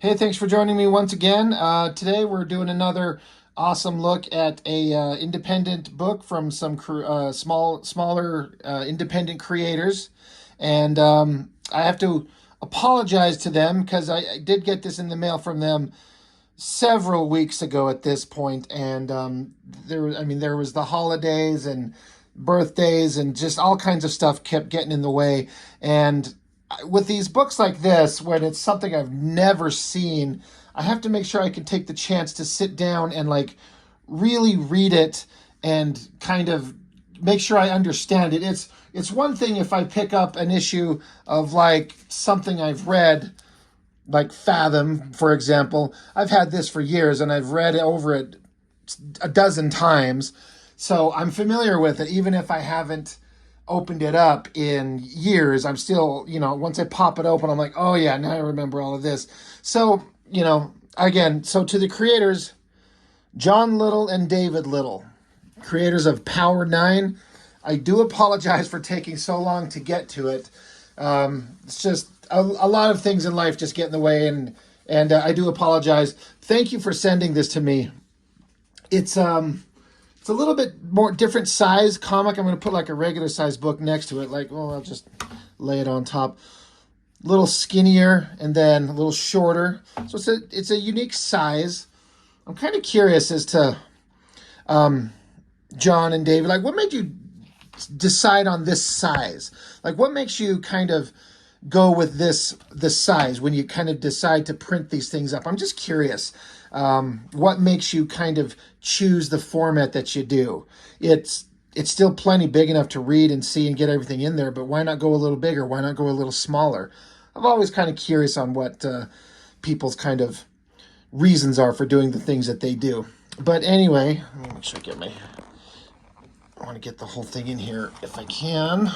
Hey, thanks for joining me once again. Today we're doing another awesome look at a independent book from some smaller independent creators, and I have to apologize to them because I did get this in the mail from them several weeks ago at this point, and there was the holidays and birthdays and just all kinds of stuff kept getting in the way, and with these books like this, when it's something I've never seen, I have to make sure I can take the chance to sit down and like really read it and kind of make sure I understand it. It's one thing if I pick up an issue of like something I've read, like Fathom, for example. I've had this for years and I've read it over it a dozen times. So I'm familiar with it, even if I haven't opened it up in years. I'm still, once I pop it open, I'm like, oh yeah, now I remember all of this. So, again, so to the creators, John Little and David Little, creators of Power 9, I do apologize for taking so long to get to it. It's just a lot of things in life just get in the way, and I do apologize. Thank you for sending this to me. It's a little bit more different size comic. I'm going to put like a regular size book next to it. I'll just lay it on top. A little skinnier and then a little shorter. So it's a unique size. I'm kind of curious as to John and David. Like, what made you decide on this size? Like, what makes you kind of go with this size when you kind of decide to print these things up? I'm just curious. What makes you kind of choose the format that you do? It's still plenty big enough to read and see and get everything in there, but why not go a little bigger? Why not go a little smaller? I'm always kind of curious on what people's kind of reasons are for doing the things that they do. But anyway, let me make sure I want to get the whole thing in here if I can.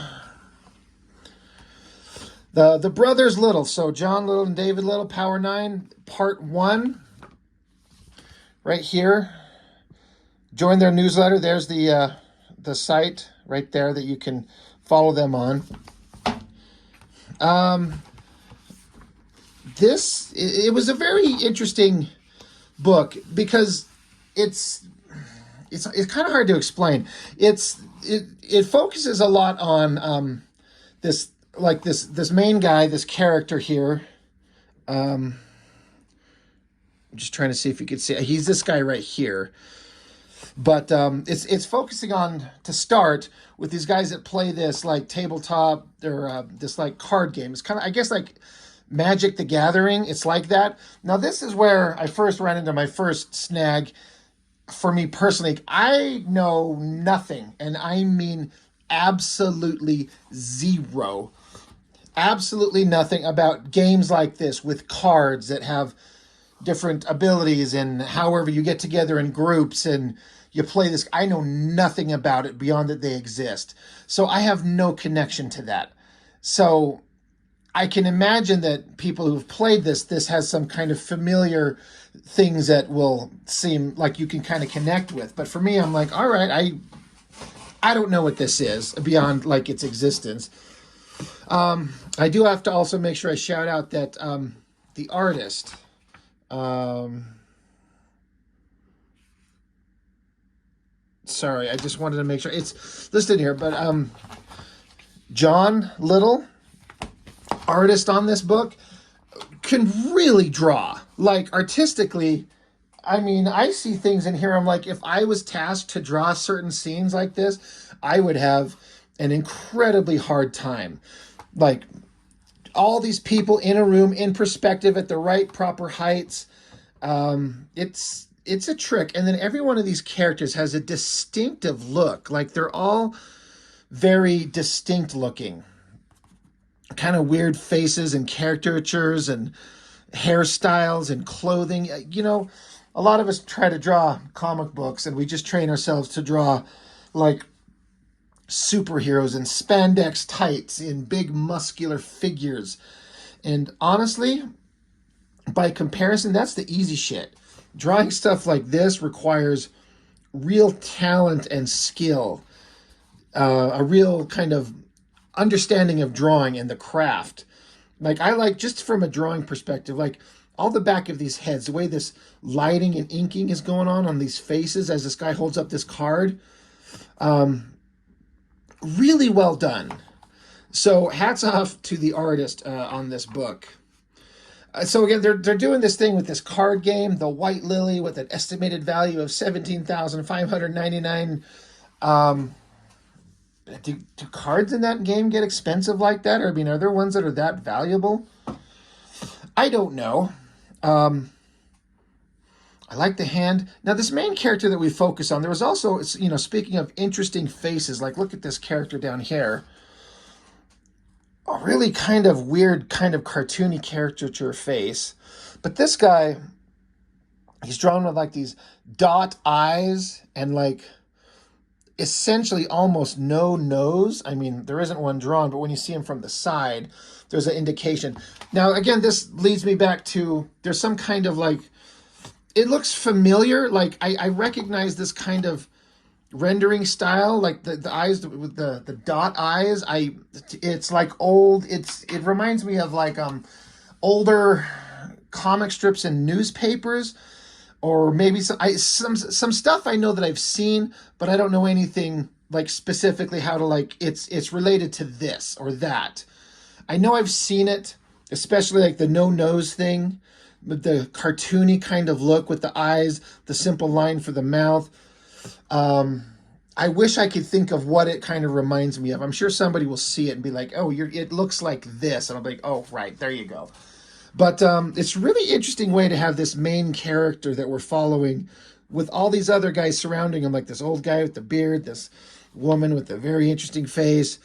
The Brothers Little, so John Little and David Little, Power 9, Part 1. Right here, join their newsletter. There's the site right there that you can follow them on. It was a very interesting book because it's kind of hard to explain. It focuses a lot on this main guy, this character here. I'm just trying to see if you could see. He's this guy right here. But it's focusing on, to start, with these guys that play this like tabletop or this like card game. It's kind of, I guess, like Magic the Gathering. It's like that. Now, this is where I first ran into my first snag for me personally. I know nothing, and I mean absolutely zero. Absolutely nothing about games like this with cards that have different abilities, and however you get together in groups and you play this. I know nothing about it beyond that they exist. So I have no connection to that. So I can imagine that people who've played this has some kind of familiar things that will seem like you can kind of connect with. But for me, I'm like, all right, I don't know what this is beyond like its existence. I do have to also make sure I shout out that the artist, sorry, I just wanted to make sure it's listed here, but John Little, artist on this book, can really draw. Like, artistically, I mean, I see things in here, I'm like, if I was tasked to draw certain scenes like this, I would have an incredibly hard time. Like, all these people in a room in perspective at the right proper heights. It's a trick. And then every one of these characters has a distinctive look. Like, they're all very distinct looking. Kind of weird faces and caricatures and hairstyles and clothing. A lot of us try to draw comic books and we just train ourselves to draw like superheroes in spandex tights in big muscular figures. And honestly, by comparison, that's the easy shit. Drawing stuff like this requires real talent and skill, a real kind of understanding of drawing and the craft, Like, I like, just from a drawing perspective, like all the back of these heads, the way this lighting and inking is going on these faces as this guy holds up this card. Really well done. So hats off to the artist on this book. So again, they're doing this thing with this card game, the White Lily, with an estimated value of 17,599. Um, do cards in that game get expensive like that? Or, I mean, are there ones that are that valuable? I don't know. I like the hand. Now, this main character that we focus on, there was also, speaking of interesting faces, like look at this character down here. A really kind of weird, kind of cartoony caricature face. But this guy, he's drawn with like these dot eyes and like essentially almost no nose. I mean, there isn't one drawn, but when you see him from the side, there's an indication. Now, again, this leads me back to, there's some kind of like, it looks familiar. Like I recognize this kind of rendering style, like the eyes with the dot eyes. It's like old. It reminds me of like older comic strips and newspapers, or maybe some stuff I know that I've seen, but I don't know anything like specifically how to, like, it's related to this or that. I know I've seen it, especially like the no nose thing, with the cartoony kind of look with the eyes, the simple line for the mouth. I wish I could think of what it kind of reminds me of. I'm sure somebody will see it and be like, "Oh, it looks like this," and I'll be like, "Oh, right, there you go." But it's really interesting way to have this main character that we're following with all these other guys surrounding him, like this old guy with the beard, this woman with a very interesting face,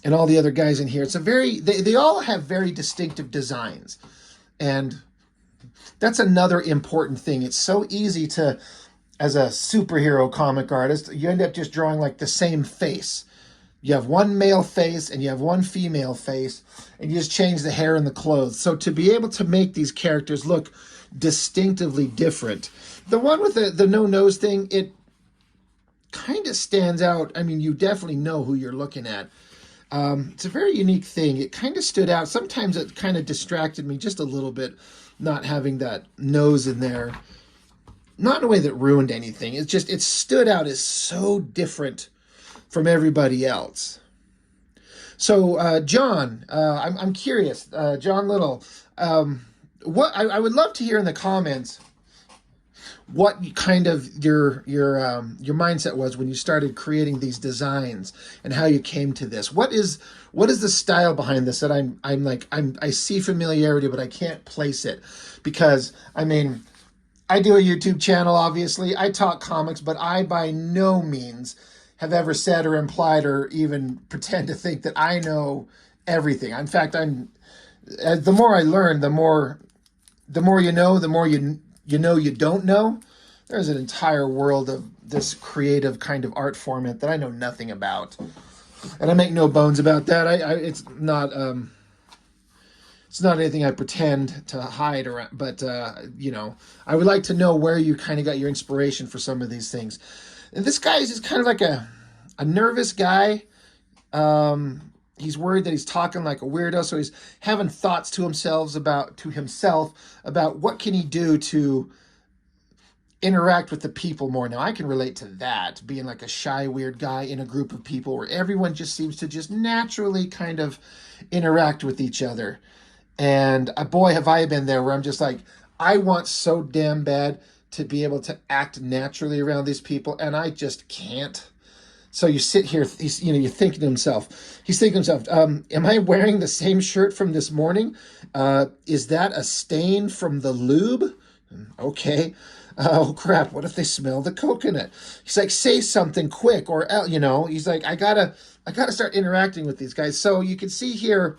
and all the other guys in here. It's they all have very distinctive designs, and that's another important thing. It's so easy to, as a superhero comic artist, you end up just drawing like the same face. You have one male face and you have one female face, and you just change the hair and the clothes. So to be able to make these characters look distinctively different, the one with the no nose thing, it kind of stands out. I mean, you definitely know who you're looking at. It's a very unique thing. It kind of stood out. Sometimes it kind of distracted me just a little bit, not having that nose in there. Not in a way that ruined anything. It's just, it stood out as so different from everybody else. So, John, I'm curious, John Little, what I would love to hear in the comments what kind of your mindset was when you started creating these designs and how you came to this. What is the style behind this that I see familiarity, but I can't place it, because I mean, I do a YouTube channel, obviously. I talk comics, but I by no means have ever said or implied or even pretend to think that I know everything. In fact, the more I learn, the more you know, the more you know you don't know. There's an entire world of this creative kind of art format that I know nothing about, and I make no bones about that. It's not anything I pretend to hide around, but I would like to know where you kind of got your inspiration for some of these things. And this guy is just kind of like a nervous guy. He's worried that he's talking like a weirdo, so he's having thoughts to himself about what can he do to interact with the people more. Now, I can relate to that, being like a shy, weird guy in a group of people where everyone just seems to just naturally kind of interact with each other. And boy, have I been there, where I'm just like, I want so damn bad to be able to act naturally around these people, and I just can't. So you sit here, you're thinking to himself, am I wearing the same shirt from this morning? Is that a stain from the lube? Okay. Oh crap, what if they smell the coconut? He's like, say something quick, or he's like, I gotta start interacting with these guys. So you can see here,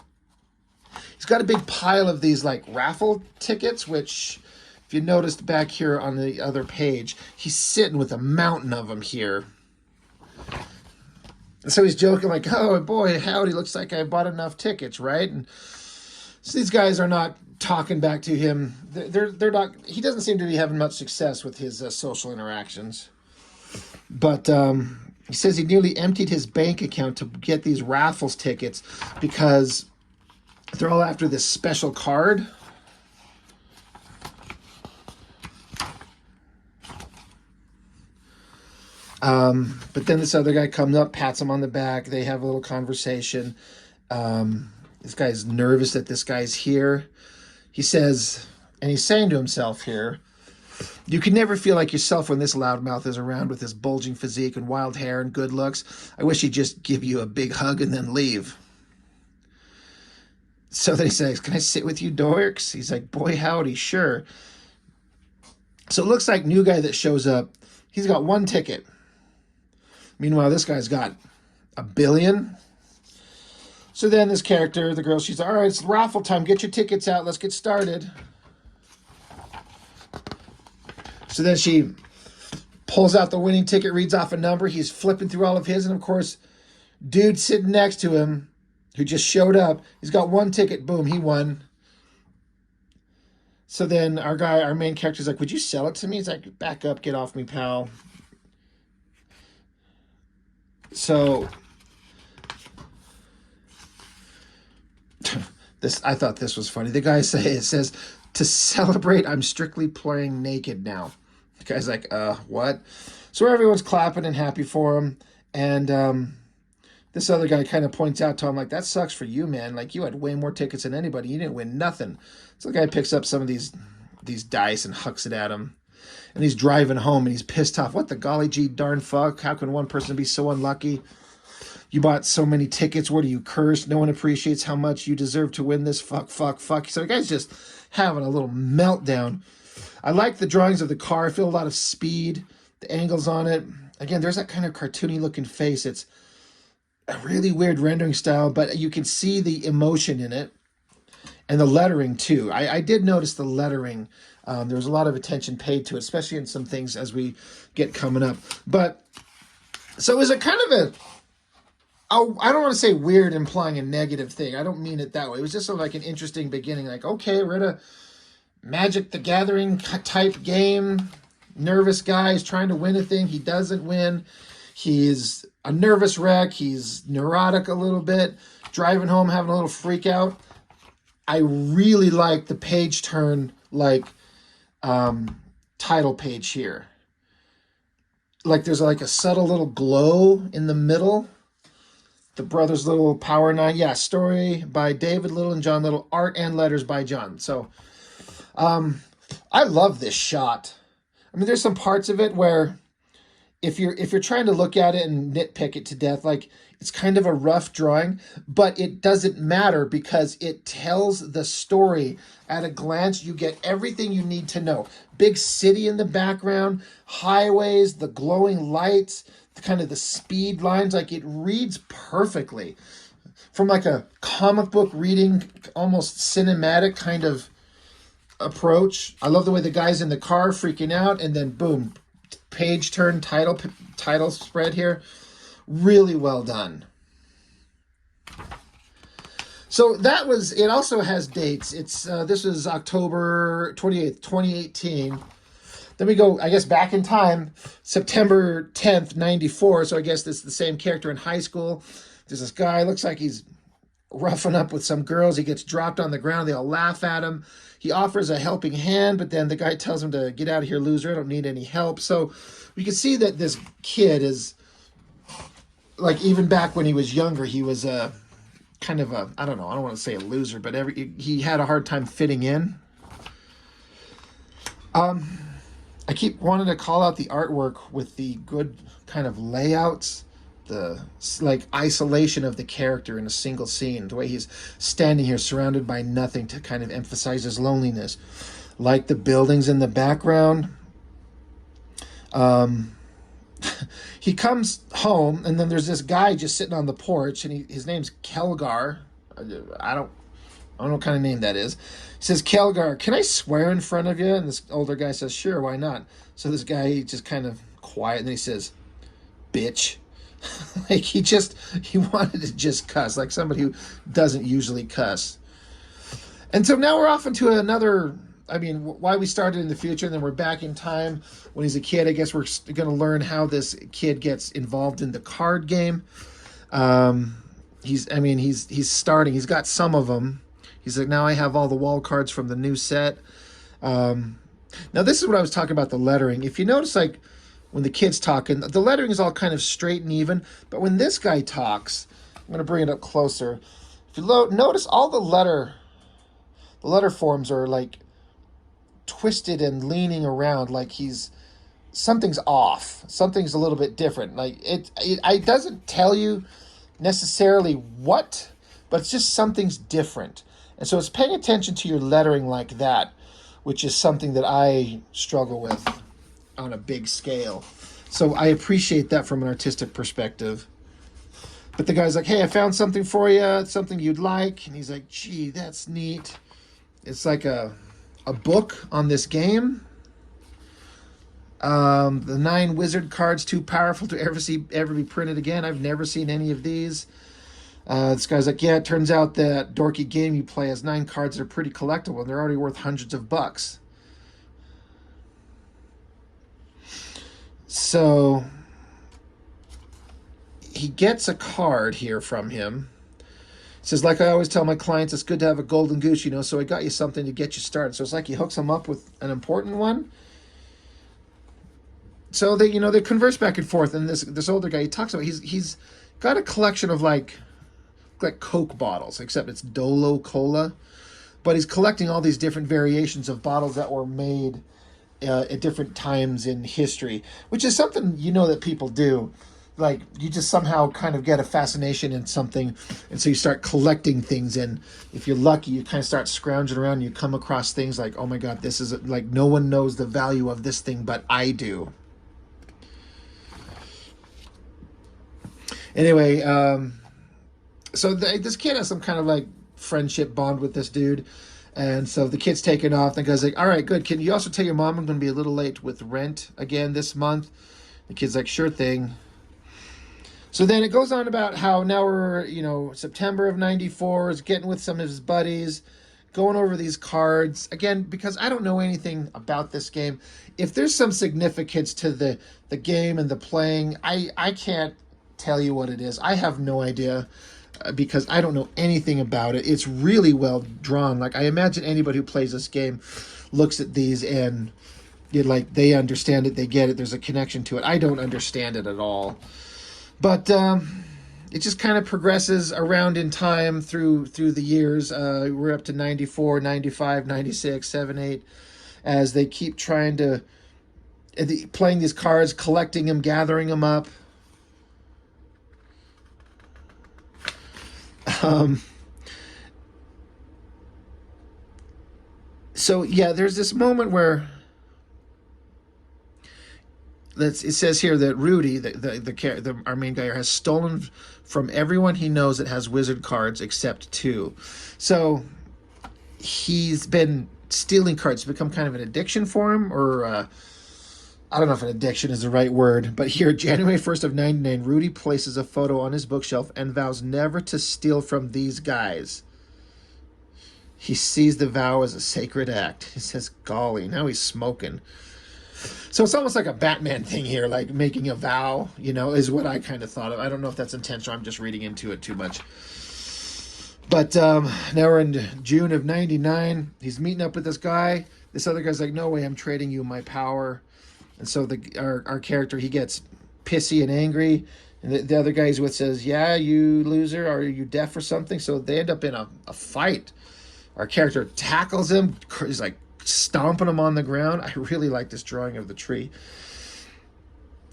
he's got a big pile of these like raffle tickets, which, if you noticed back here on the other page, he's sitting with a mountain of them here. And so he's joking like, oh boy, howdy, looks like I bought enough tickets, right? And so these guys are not talking back to him. They're not. He doesn't seem to be having much success with his social interactions. But he says he nearly emptied his bank account to get these raffles tickets, because They're all after this special card. But then this other guy comes up, pats him on the back. They have a little conversation. This guy's nervous that this guy's here. He says, and he's saying to himself here, you can never feel like yourself when this loudmouth is around with his bulging physique and wild hair and good looks. I wish he'd just give you a big hug and then leave. So then he says, can I sit with you, dorks? He's like, boy, howdy, sure. So it looks like new guy that shows up, he's got one ticket. Meanwhile, this guy's got a billion. So then this character, the girl, she's like, all right, it's raffle time. Get your tickets out. Let's get started. So then she pulls out the winning ticket, reads off a number. He's flipping through all of his. And, of course, dude sitting next to him who just showed up, he's got one ticket. Boom, he won. So then our main character's like, would you sell it to me? He's like, back up, get off me, pal. So I thought this was funny. The guy says, to celebrate, I'm strictly playing naked now. The guy's like, what? So everyone's clapping and happy for him. And this other guy kind of points out to him, like, that sucks for you, man. Like, you had way more tickets than anybody. You didn't win nothing. So the guy picks up some of these dice and hucks it at him. And he's driving home and he's pissed off. What the golly gee darn fuck? How can one person be so unlucky? You bought so many tickets. What are you, cursed? No one appreciates how much you deserve to win this. Fuck. So the guy's just having a little meltdown. I like the drawings of the car. I feel a lot of speed. The angles on it. Again, there's that kind of cartoony looking face. It's a really weird rendering style, but you can see the emotion in it. And the lettering, too. I did notice the lettering. There was a lot of attention paid to it, especially in some things as we get coming up. But, so it was a kind of I don't want to say weird implying a negative thing. I don't mean it that way. It was just sort of like an interesting beginning. Like, okay, we're at a Magic the Gathering type game. Nervous guy is trying to win a thing. He doesn't win. He's a nervous wreck. He's neurotic a little bit. Driving home, having a little freak out. I really like the page turn, like, title page here. Like, there's like a subtle little glow in the middle. The Brothers Little Power 9. Yeah, story by David Little and John Little. Art and letters by John. So, I love this shot. I mean, there's some parts of it where if you're trying to look at it and nitpick it to death, like, it's kind of a rough drawing, but it doesn't matter because it tells the story at a glance. You get everything you need to know. Big city in the background, highways, the glowing lights, kind of the speed lines. Like, it reads perfectly. From like a comic book reading, almost cinematic kind of approach. I love the way the guy's in the car freaking out, and then boom, page turn, title spread here. Really well done. So that was, it also has dates. It's this was October 28th, 2018. Then we go, I guess, back in time, September 10th, 94. So I guess this is the same character in high school. There's this guy, looks like he's roughing up with some girls. He gets dropped on the ground. They all laugh at him. He offers a helping hand, but then the guy tells him to get out of here, loser. I don't need any help. So we can see that this kid is, like, even back when he was younger, he was a kind of a, I don't know, I don't want to say a loser, but he had a hard time fitting in. I keep wanting to call out the artwork with the good kind of layouts, the like isolation of the character in a single scene, the way he's standing here surrounded by nothing to kind of emphasize his loneliness. Like the buildings in the background. He comes home, and then there's this guy just sitting on the porch, and his name's Kelgar. I don't know what kind of name that is. He says, Kelgar, can I swear in front of you? And this older guy says, sure, why not? So this guy just kind of quiet, and then he says, bitch. Like, he wanted to just cuss, like somebody who doesn't usually cuss. And so now we're off into another, I mean, why we started in the future, and then we're back in time when he's a kid. I guess we're going to learn how this kid gets involved in the card game. He's starting. He's got some of them. He's like, now I have all the wall cards from the new set. Um, Now this is what I was talking about, the lettering. If you notice, like when the kid's talking, the lettering is all kind of straight and even. But when this guy talks, I'm going to bring it up closer. If you notice, all the letter forms are like twisted and leaning around, like something's off. Something's a little bit different. Like it doesn't tell you necessarily what, but it's just something's different. And so it's paying attention to your lettering like that, which is something that I struggle with on a big scale. So I appreciate that from an artistic perspective. But the guy's like, hey, I found something for you. It's something you'd like. And he's like, gee, that's neat. It's like a book on this game. The 9 wizard cards, too powerful to ever be printed again. I've never seen any of these. This guy's like, yeah, it turns out that dorky game you play has 9 cards that are pretty collectible, and they're already worth hundreds of bucks. So he gets a card here from him. He says, like I always tell my clients, it's good to have a golden goose, so I got you something to get you started. So it's like he hooks him up with an important one. So they converse back and forth, and this older guy, he talks about he's got a collection of like Coke bottles, except it's Dolo Cola, but he's collecting all these different variations of bottles that were made at different times in history, which is something that people do. Like, you just somehow kind of get a fascination in something, and so you start collecting things, and if you're lucky, you kind of start scrounging around, and you come across things like, oh my god, this is like, no one knows the value of this thing, but I do. Anyway, so this kid has some kind of like friendship bond with this dude. And so the kid's taking off. The guy's like, all right, good. Can you also tell your mom I'm going to be a little late with rent again this month? The kid's like, sure thing. So then it goes on about how now we're, September of 94, is getting with some of his buddies, going over these cards. Again, because I don't know anything about this game. If there's some significance to the game and the playing, I can't tell you what it is. I have no idea. Because I don't know anything about it. It's really well drawn. Like, I imagine anybody who plays this game looks at these and they understand it, they get it, there's a connection to it. I don't understand it at all. But it just kind of progresses around in time through the years. We're up to 94, 95, 96, 7, 8, as they keep trying to playing these cards, collecting them, gathering them up. So yeah, there's this moment where it says here that Rudy, our main guy, has stolen from everyone he knows that has wizard cards except 2. So he's been stealing cards. It's become kind of an addiction for him, or I don't know if an addiction is the right word, but here, January 1st of 99, Rudy places a photo on his bookshelf and vows never to steal from these guys. He sees the vow as a sacred act. He says, golly, now he's smoking. So it's almost like a Batman thing here, like making a vow, is what I kind of thought of. I don't know if that's intentional. I'm just reading into it too much. But now we're in June of 99. He's meeting up with this guy. This other guy's like, no way, I'm trading you my power. And so our character, he gets pissy and angry. And the other guy he's with says, yeah, you loser, are you deaf or something? So they end up in a fight. Our character tackles him. He's like stomping him on the ground. I really like this drawing of the tree.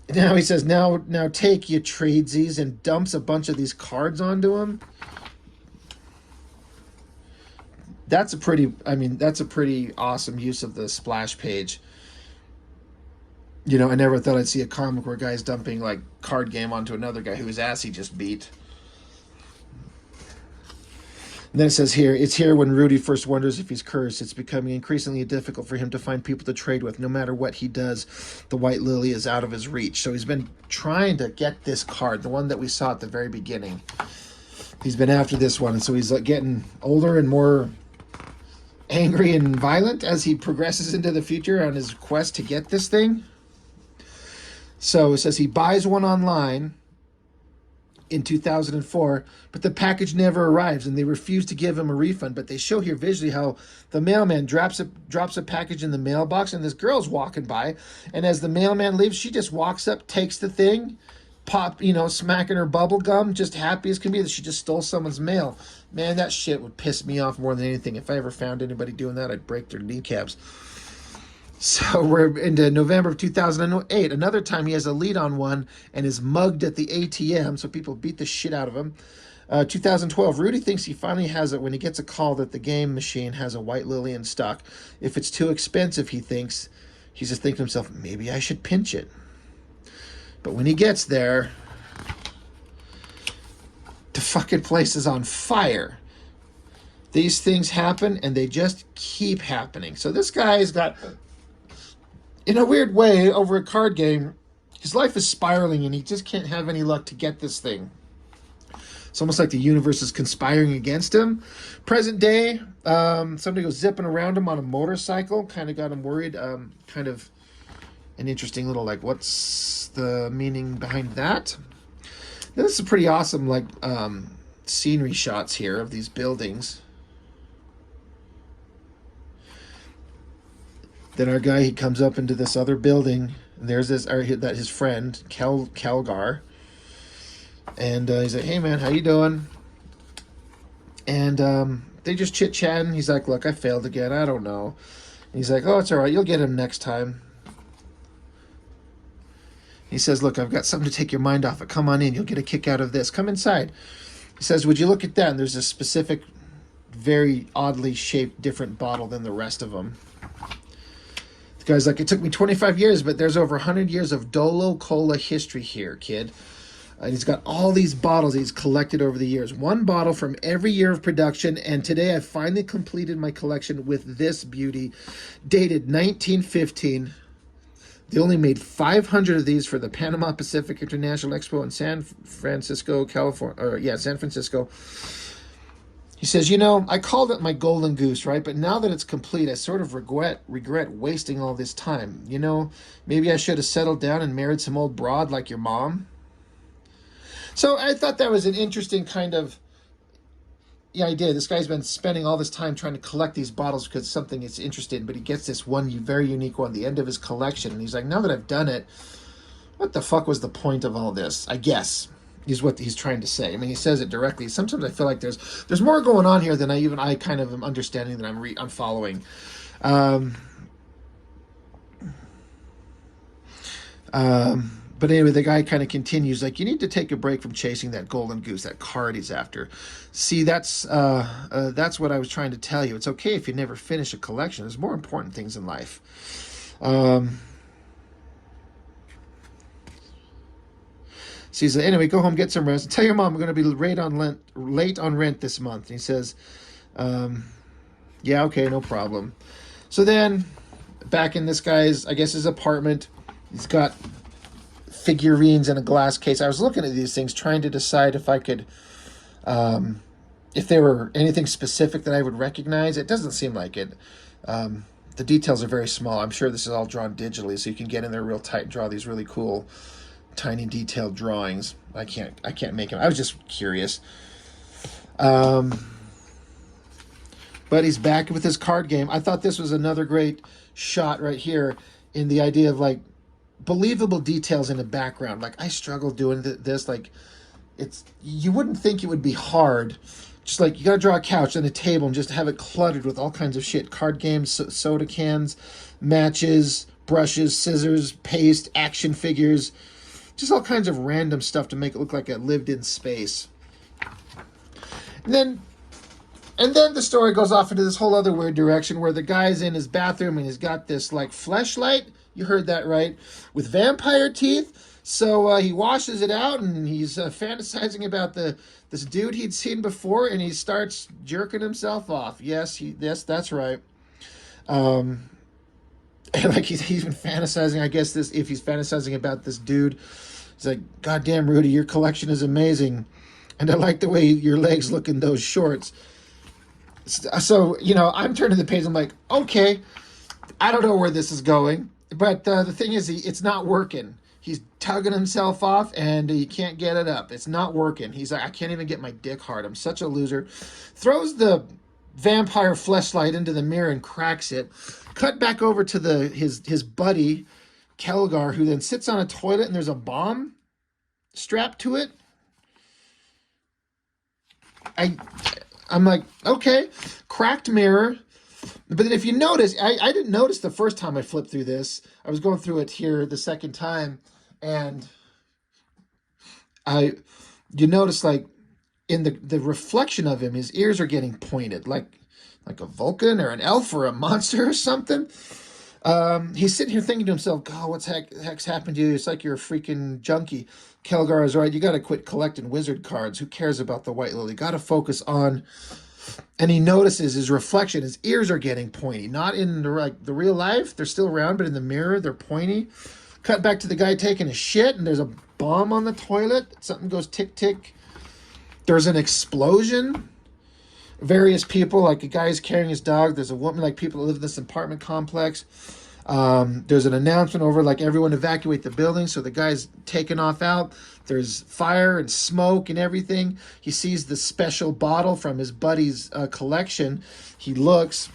Now he says, now take you tradesies, and dumps a bunch of these cards onto him. That's a pretty awesome use of the splash page. I never thought I'd see a comic where a guy's dumping like card game onto another guy whose ass he just beat. And then it says here, it's here when Rudy first wonders if he's cursed. It's becoming increasingly difficult for him to find people to trade with. No matter what he does, the White Lily is out of his reach. So he's been trying to get this card, the one that we saw at the very beginning. He's been after this one, and so he's like getting older and more angry and violent as he progresses into the future on his quest to get this thing. So it says he buys one online in 2004, but the package never arrives and they refuse to give him a refund. But they show here visually how the mailman drops a package in the mailbox, and this girl's walking by, and as the mailman leaves, she just walks up, takes the thing, smacking her bubble gum, just happy as can be that she just stole someone's mail. Man, that shit would piss me off more than anything. If I ever found anybody doing that, I'd break their kneecaps. So we're into November of 2008. Another time he has a lead on one and is mugged at the ATM, so people beat the shit out of him. 2012, Rudy thinks he finally has it when he gets a call that the game machine has a white lily in stock. If it's too expensive, he's just thinking to himself, maybe I should pinch it. But when he gets there, the fucking place is on fire. These things happen, and they just keep happening. So this guy's got, in a weird way, over a card game, his life is spiraling, and he just can't have any luck to get this thing. It's almost like the universe is conspiring against him. Present day, somebody goes zipping around him on a motorcycle. Kind of got him worried. Kind of an interesting little, like, what's the meaning behind that? This is a pretty awesome, like, scenery shots here of these buildings. Then our guy, he comes up into this other building. And there's his friend, Calgar. And he's like, hey, man, how you doing? And they just chit-chatting. He's like, look, I failed again. I don't know. And he's like, oh, it's all right. You'll get him next time. He says, look, I've got something to take your mind off it. Come on in. You'll get a kick out of this. Come inside. He says, would you look at that? And there's a specific, very oddly shaped, different bottle than the rest of them. The guy's like, it took me 25 years, but there's over 100 years of Dolo Cola history here, kid. And he's got all these bottles he's collected over the years. One bottle from every year of production, and today I finally completed my collection with this beauty, dated 1915. They only made 500 of these for the Panama Pacific International Expo in San Francisco, California. San Francisco. He says, I called it my golden goose, right? But now that it's complete, I sort of regret wasting all this time. Maybe I should have settled down and married some old broad like your mom. So I thought that was an interesting kind of idea. This guy's been spending all this time trying to collect these bottles because it's something he's interested in, but he gets this one very unique one, the end of his collection, and he's like, now that I've done it, what the fuck was the point of all this? I guess is what he's trying to say. I mean, he says it directly. Sometimes I feel like there's more going on here than I kind of am understanding, that I'm following. But anyway, the guy kind of continues, like, you need to take a break from chasing that golden goose, that card he's after. See, that's what I was trying to tell you. It's okay if you never finish a collection. There's more important things in life. So he's like, anyway, go home, get some rest. Tell your mom I'm going to be late on rent this month. And he says, yeah, okay, no problem. So then, back in this guy's, I guess, his apartment, he's got figurines in a glass case. I was looking at these things, trying to decide if I could, if there were anything specific that I would recognize. It doesn't seem like it. The details are very small. I'm sure this is all drawn digitally, so you can get in there real tight and draw these really cool, tiny, detailed drawings. I can't make them. I was just curious. But he's back with his card game. I thought this was another great shot right here in the idea of, like, believable details in the background. Like, I struggle doing this. Like, you wouldn't think it would be hard. Just like, you gotta draw a couch and a table and just have it cluttered with all kinds of shit. Card games, soda cans, matches, brushes, scissors, paste, action figures. Just all kinds of random stuff to make it look like it lived in space. And then the story goes off into this whole other weird direction where the guy's in his bathroom and he's got this, like, fleshlight. You heard that right. With vampire teeth. So he washes it out and he's fantasizing about this dude he'd seen before, and he starts jerking himself off. Yes, that's right. And like he's even fantasizing, I guess, if he's fantasizing about this dude, he's like, God damn, Rudy, your collection is amazing. And I like the way your legs look in those shorts. So, I'm turning the page. I'm like, okay, I don't know where this is going. But the thing is, it's not working. He's tugging himself off, and he can't get it up. It's not working. He's like, I can't even get my dick hard. I'm such a loser. Throws the vampire fleshlight into the mirror and cracks it. Cut back over to his buddy, Kelgar, who then sits on a toilet, and there's a bomb strapped to it. I'm like, okay, cracked mirror. But then if you notice, I didn't notice the first time I flipped through this. I was going through it here the second time, and you notice, like, in the reflection of him, his ears are getting pointed, like a Vulcan or an elf or a monster or something. He's sitting here thinking to himself, God, heck's happened to you? It's like you're a freaking junkie. Kelgar is right. You got to quit collecting wizard cards. Who cares about the White Lily? Got to focus on... And he notices his reflection. His ears are getting pointy. Not in the real life. They're still round, but in the mirror, they're pointy. Cut back to the guy taking a shit, and there's a bomb on the toilet. Something goes tick, tick. There's an explosion. Various people, like a guy's carrying his dog. There's a woman, like people that live in this apartment complex. There's an announcement over, like, everyone evacuate the building. So the guy's taken off out. There's fire and smoke and everything. He sees the special bottle from his buddy's collection. He looks,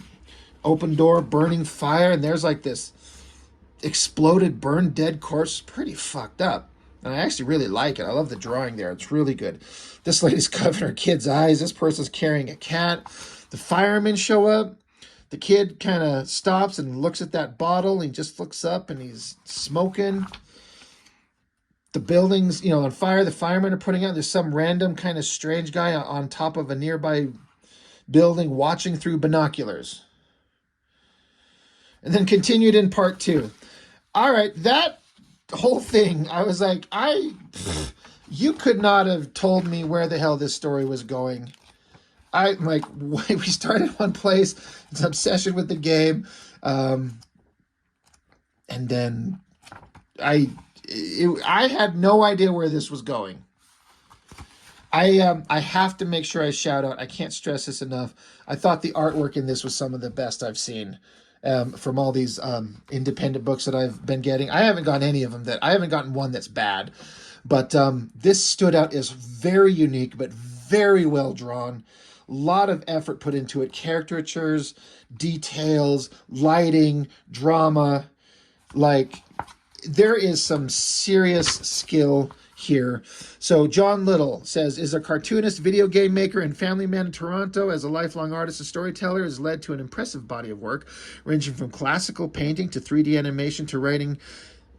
open door, burning fire, and there's like this exploded, burned, dead corpse. Pretty fucked up. And I actually really like it. I love the drawing there. It's really good. This lady's covering her kid's eyes. This person's carrying a cat. The firemen show up. The kid kind of stops and looks at that bottle. He just looks up and he's smoking. The building's, on fire. The firemen are putting out. There's some random kind of strange guy on top of a nearby building watching through binoculars. And then continued in part 2. All right, that whole thing, I was like, you could not have told me where the hell this story was going. I'm like, we started one place, it's obsession with the game, and then I had no idea where this was going. I have to make sure I shout out, I can't stress this enough, I thought the artwork in this was some of the best I've seen from all these independent books that I've been getting. I haven't gotten any of them I haven't gotten one that's bad, but this stood out as very unique, but very well drawn. Lot of effort put into it. Caricatures, details, lighting, drama. Like, there is some serious skill here. So John Little says, is a cartoonist, video game maker, and family man in Toronto. As a lifelong artist and storyteller, has led to an impressive body of work, ranging from classical painting to 3D animation to writing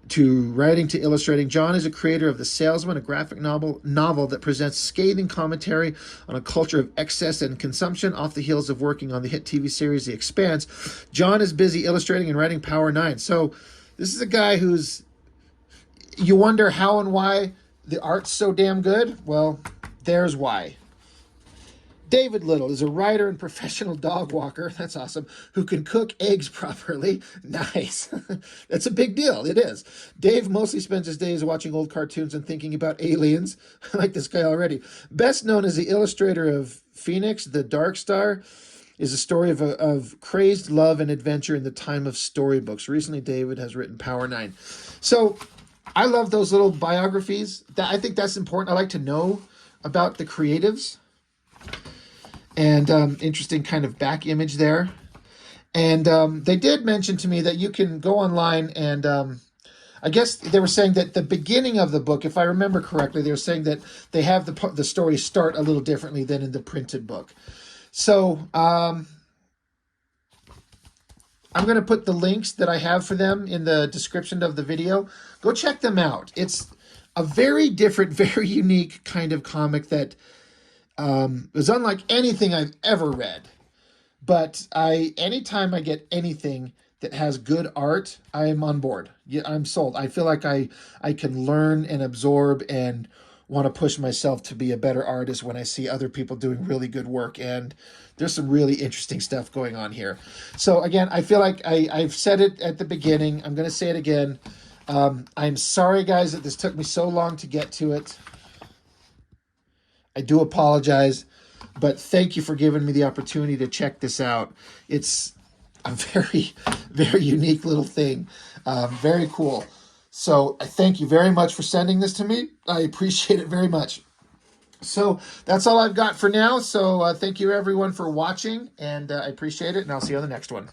to illustrating. John is a creator of The Salesman, a graphic novel that presents scathing commentary on a culture of excess and consumption. Off the heels of working on the hit TV series The Expanse, John is busy illustrating and writing Power 9. So this is a guy who's, you wonder how and why the art's so damn good. Well, there's why. David Little is a writer and professional dog walker. That's awesome. Who can cook eggs properly. Nice. That's a big deal. It is. Dave mostly spends his days watching old cartoons and thinking about aliens. I like this guy already. Best known as the illustrator of Phoenix, the Dark Star, is a story of crazed love and adventure in the time of storybooks. Recently, David has written Power 9. So I love those little biographies. I think that's important. I like to know about the creatives. And interesting kind of back image there. And they did mention to me that you can go online and I guess they were saying that the beginning of the book, if I remember correctly, they were saying that they have the story start a little differently than in the printed book. So I'm going to put the links that I have for them in the description of the video. Go check them out. It's a very different, very unique kind of comic that is unlike anything I've ever read. But anytime I get anything that has good art, I am on board. Yeah, I'm sold. I feel like I can learn and absorb and want to push myself to be a better artist when I see other people doing really good work. And there's some really interesting stuff going on here. So again, I feel like I've said it at the beginning. I'm going to say it again. I'm sorry, guys, that this took me so long to get to it. I do apologize, but thank you for giving me the opportunity to check this out. It's a very, very unique little thing. Very cool. So I thank you very much for sending this to me. I appreciate it very much. So that's all I've got for now. So thank you everyone for watching, and I appreciate it, and I'll see you on the next one.